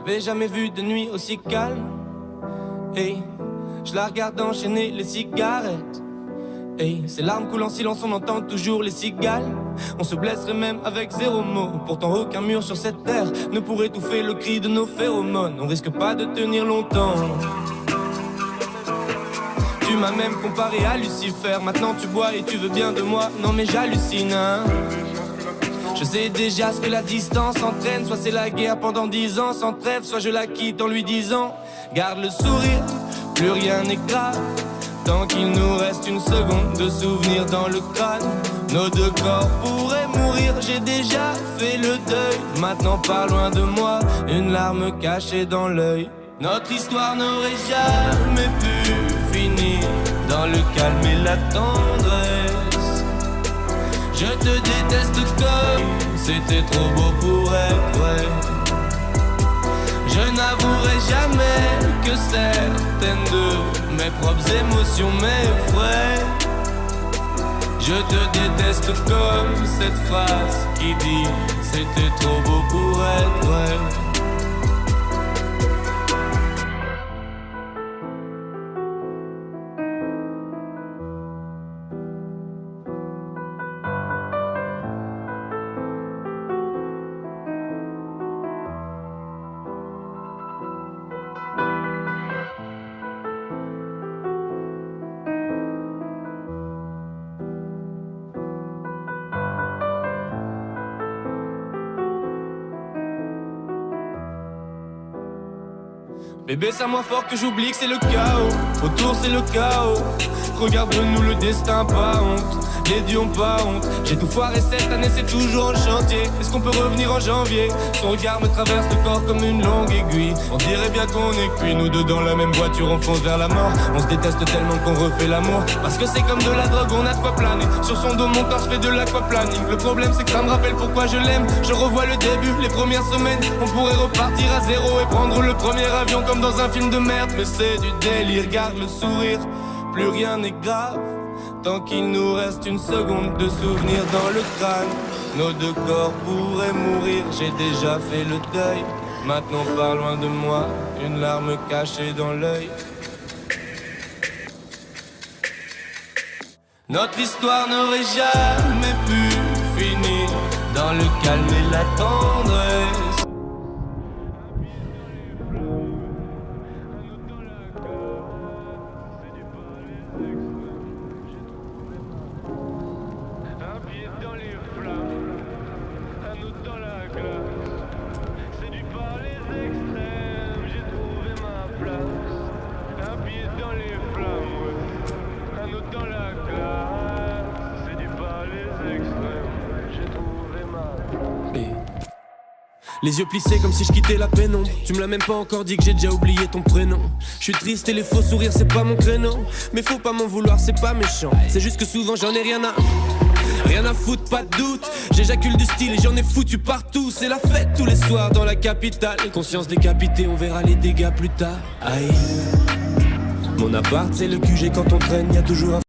J'avais jamais vu de nuit aussi calme. Hey, je la regarde enchaîner les cigarettes. Hey, ces larmes coulent en silence, on entend toujours les cigales. On se blesserait même avec zéro mot. Pourtant aucun mur sur cette terre ne pourrait étouffer le cri de nos phéromones. On risque pas de tenir longtemps. Tu m'as même comparé à Lucifer. Maintenant tu bois et tu veux bien de moi. Non mais j'hallucine, hein. Je sais déjà ce que la distance entraîne. Soit c'est la guerre pendant 10 ans sans trêve, soit je la quitte en lui disant garde le sourire, plus rien n'est grave. Tant qu'il nous reste une seconde de souvenir dans le crâne. Nos deux corps pourraient mourir, j'ai déjà fait le deuil. Maintenant pas loin de moi, une larme cachée dans l'œil. Notre histoire n'aurait jamais pu finir dans le calme et la tendresse. Je te déteste comme c'était trop beau pour être vrai. Je n'avouerai jamais que certaines de mes propres émotions m'effraient. Je te déteste comme cette phrase qui dit c'était trop beau pour être vrai. Bébé, c'est à moi fort que j'oublie que c'est le chaos. Autour c'est le chaos. Regarde-nous, le destin, pas honte. Les dieux ont pas honte. J'ai tout foiré cette année, c'est toujours en chantier. Est-ce qu'on peut revenir en janvier? Son regard me traverse le corps comme une longue aiguille. On dirait bien qu'on est cuits, nous deux dans la même voiture, on fonce vers la mort. On se déteste tellement qu'on refait l'amour. Parce que c'est comme de la drogue, on a de quoi planer. Sur son dos, mon corps, je fais de l'aquaplaning. Le problème, c'est que ça me rappelle pourquoi je l'aime. Je revois le début, les premières semaines. On pourrait repartir à zéro et prendre le premier avion comme dans un film de merde. Mais c'est du délire, garde le sourire. Plus rien n'est grave. Tant qu'il nous reste une seconde de souvenir dans le crâne. Nos deux corps pourraient mourir, j'ai déjà fait le deuil. Maintenant pas loin de moi, une larme cachée dans l'œil. Notre histoire n'aurait jamais pu finir dans le calme et la tendresse. Les yeux plissés comme si je quittais la pénombre. Tu me l'as même pas encore dit que j'ai déjà oublié ton prénom. Je suis triste et les faux sourires c'est pas mon créneau. Mais faut pas m'en vouloir, c'est pas méchant. C'est juste que souvent j'en ai rien à foutre, pas de doute. J'éjacule du style et j'en ai foutu partout. C'est la fête tous les soirs dans la capitale. Conscience décapitée, on verra les dégâts plus tard. Aïe. Mon appart c'est le QG, quand on traîne y'a toujours un